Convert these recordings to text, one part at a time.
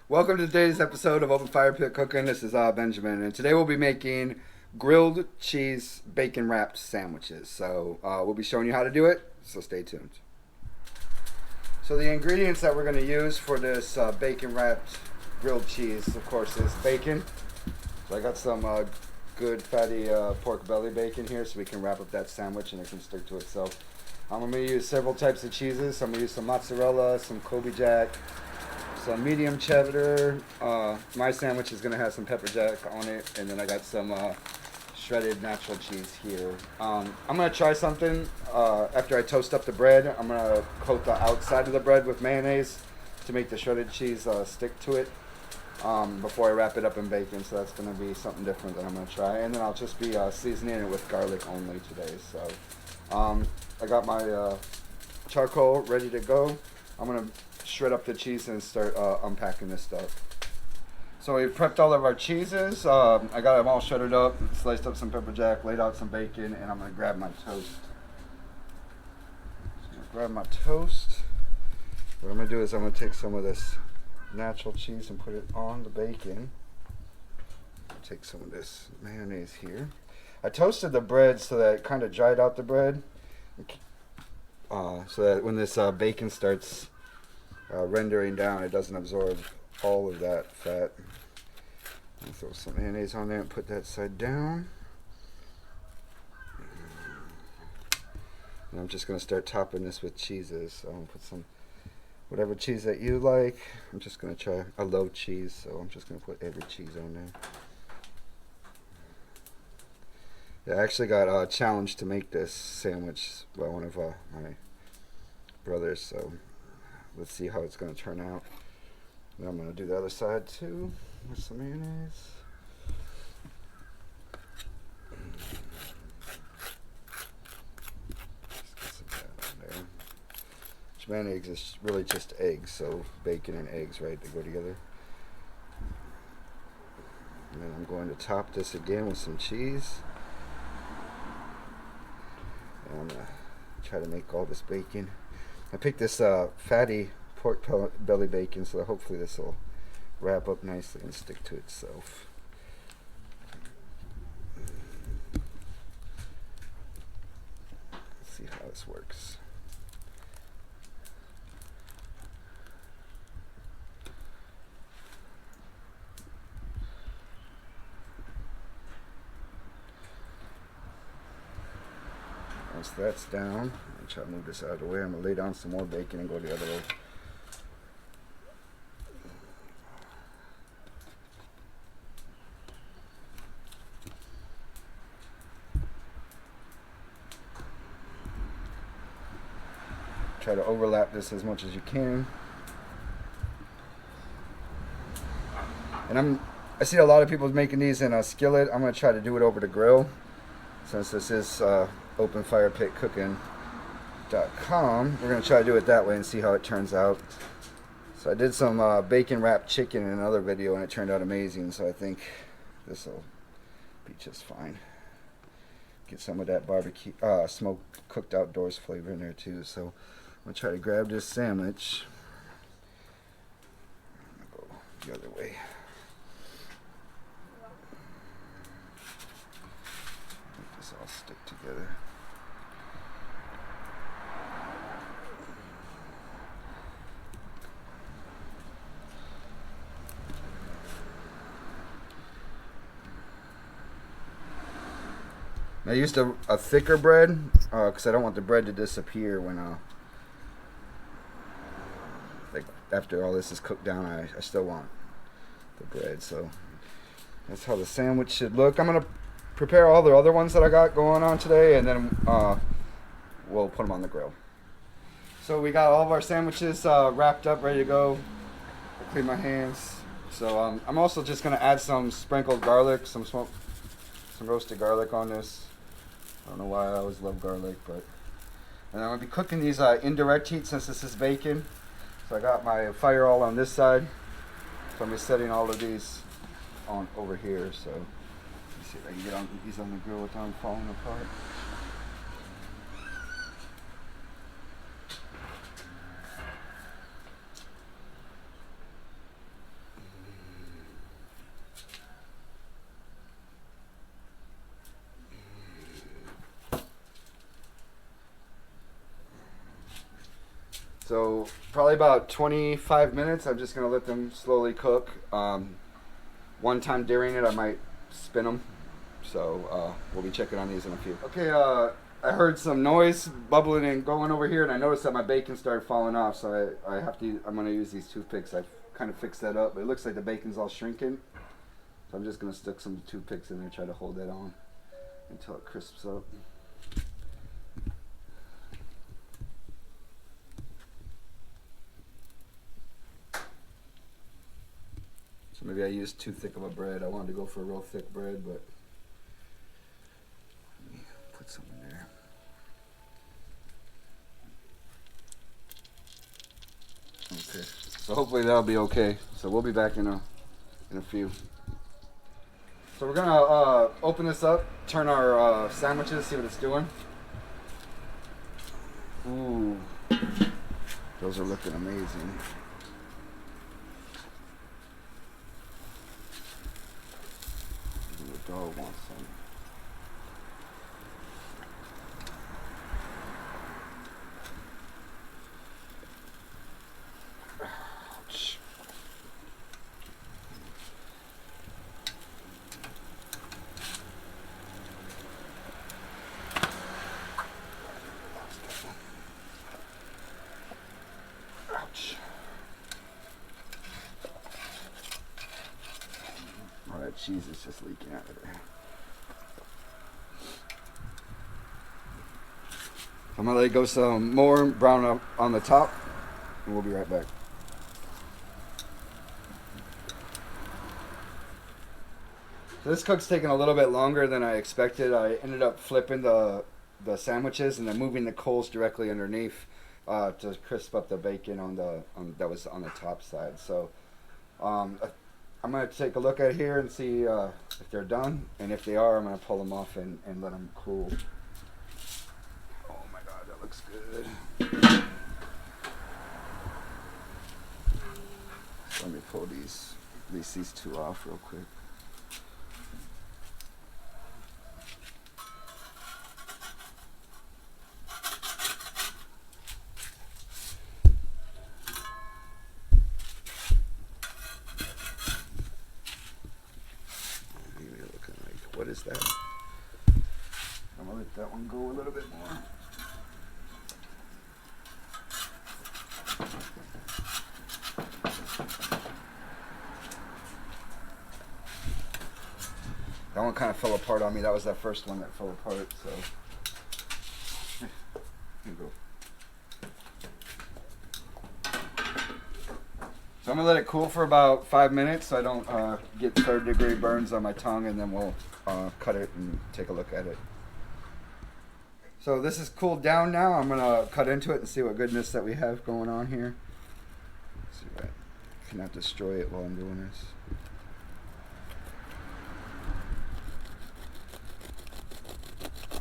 Welcome to today's episode of Open Fire Pit Cooking. This is Benjamin, and today we'll be making grilled cheese bacon wrapped sandwiches. So we'll be showing you how to do it, so stay tuned. So the ingredients that we're going to use for this bacon wrapped grilled cheese, of course, is bacon. So I got some good fatty pork belly bacon here so we can wrap up that sandwich and it can stick to itself. I'm going to use several types of cheeses. I'm going to use some mozzarella, some Kobe Jack, some medium cheddar. My sandwich is going to have some pepper jack on it, and then I got some shredded natural cheese here. I'm going to try something after I toast up the bread. I'm going to coat the outside of the bread with mayonnaise to make the shredded cheese stick to it before I wrap it up in bacon. So that's going to be something different that I'm going to try. And then I'll just be seasoning it with garlic only today. So I got my charcoal ready to go. I'm going to shred up the cheese and start unpacking this stuff. So we've prepped all of our cheeses. I got them all shredded up, sliced up some pepper jack, laid out some bacon, and I'm going to grab my toast. What I'm going to do is I'm going to take some of this natural cheese and put it on the bacon. Take some of this mayonnaise here. I toasted the bread so that it kind of dried out the bread, so that when this bacon starts rendering down, it doesn't absorb all of that fat. I'll throw some mayonnaise on there and put that side down. And I'm just going to start topping this with cheeses. So I'm going to put some whatever cheese that you like. I'm just going to try a low cheese, so I'm just going to put every cheese on there. Yeah, I actually got challenged to make this sandwich by one of my brothers, so let's see how it's going to turn out. Then I'm going to do the other side too with some mayonnaise. Just get some of that on there. Which mayonnaise is really just eggs, so bacon and eggs, right? They go together. And then I'm going to top this again with some cheese. And I'm going to try to make all this bacon. I picked this fatty pork belly bacon, so hopefully this will wrap up nicely and stick to itself. Let's see how this works. Once that's down, I'm try to move this out of the way. I'm going to lay down some more bacon and go the other way. Try to overlap this as much as you can. And I see a lot of people making these in a skillet. I'm going to try to do it over the grill, since this is openfirepitcooking.com. We're going to try to do it that way and see how it turns out. So I did some bacon wrapped chicken in another video and it turned out amazing, so I think this will be just fine. Get some of that barbecue smoked cooked outdoors flavor in there too. So I'm going to try to grab this sandwich. I'm going to go the other way. Make this all stick together. I used a thicker bread because I don't want the bread to disappear when like after all this is cooked down. I still want the bread, so that's how the sandwich should look. I'm gonna prepare all the other ones that I got going on today, and then we'll put them on the grill. So we got all of our sandwiches wrapped up, ready to go. I clean my hands. So I'm also just gonna add some sprinkled garlic, some roasted garlic on this. I don't know why I always love garlic, but. And I'm going to be cooking these indirect heat since this is bacon. So I got my fire all on this side. So I'm just setting all of these on over here. So let me see if I can get these on the grill without them falling apart. So probably about 25 minutes. I'm just gonna let them slowly cook. One time during it, I might spin them. So we'll be checking on these in a few. Okay. I heard some noise bubbling and going over here, and I noticed that my bacon started falling off. So I have to. I'm gonna use these toothpicks. I kind of fixed that up, but it looks like the bacon's all shrinking. So I'm just gonna stick some toothpicks in there, try to hold that on until it crisps up. So maybe I used too thick of a bread. I wanted to go for a real thick bread, but let me put some in there. Okay, so hopefully that'll be okay. So we'll be back in a few. So we're gonna open this up, turn our sandwiches, see what it's doing. Ooh, those are looking amazing. The dog wants some. Ouch. Ouch. Oh, that cheese is just leaking out of there. I'm gonna let it go some more brown up on the top, and we'll be right back. So this cook's taking a little bit longer than I expected. I ended up flipping the sandwiches and then moving the coals directly underneath to crisp up the bacon that was on the top side. So I'm gonna take a look at here and see if they're done, and if they are, I'm gonna pull them off and let them cool. Oh my God, that looks good. So let me pull at least these two off real quick. What is that? I'm gonna let that one go a little bit more. That one kind of fell apart on me. That was that first one that fell apart, so. Here you go. So I'm gonna let it cool for about 5 minutes so I don't get third-degree burns on my tongue, and then we'll cut it and take a look at it. So this is cooled down now. I'm gonna cut into it and see what goodness that we have going on here. Let's see if I cannot destroy it while I'm doing this.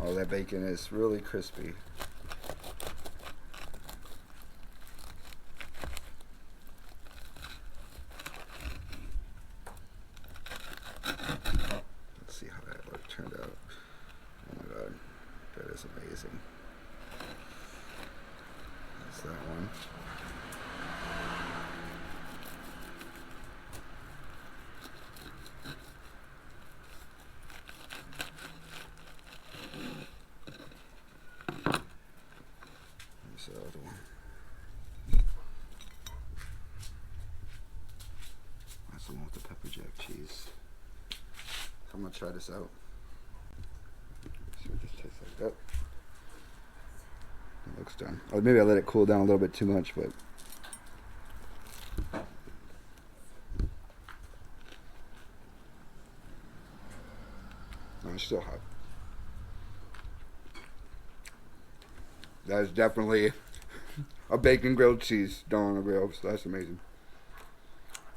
Oh, that bacon is really crispy. Let's see how that turned out. Oh my God, that is amazing. That's that one. There's the other one. That's the one with the pepper jack cheese. So I'm gonna try this out. See what this tastes like. That looks done. Oh, maybe I let it cool down a little bit too much, but no, it's still hot. That is definitely a bacon grilled cheese done on a grill, so that's amazing.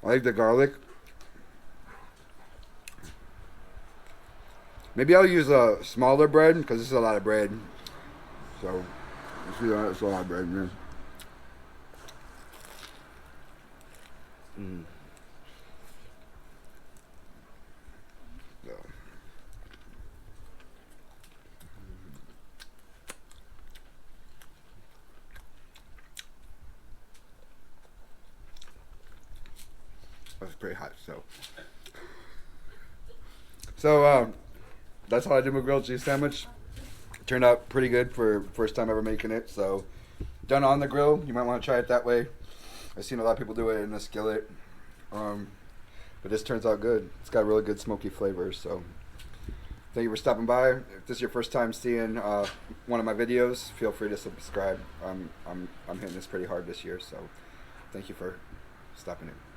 I like the garlic. Maybe I'll use a smaller bread because this is a lot of bread. So, it's a lot of bread, man. So. That's pretty hot. So that's how I did my grilled cheese sandwich. Turned out pretty good for first time ever making it. So done on the grill. You might want to try it that way. I've seen a lot of people do it in a skillet. But this turns out good. It's got really good smoky flavors. So thank you for stopping by. If this is your first time seeing one of my videos, feel free to subscribe. I'm hitting this pretty hard this year, so thank you for stopping in.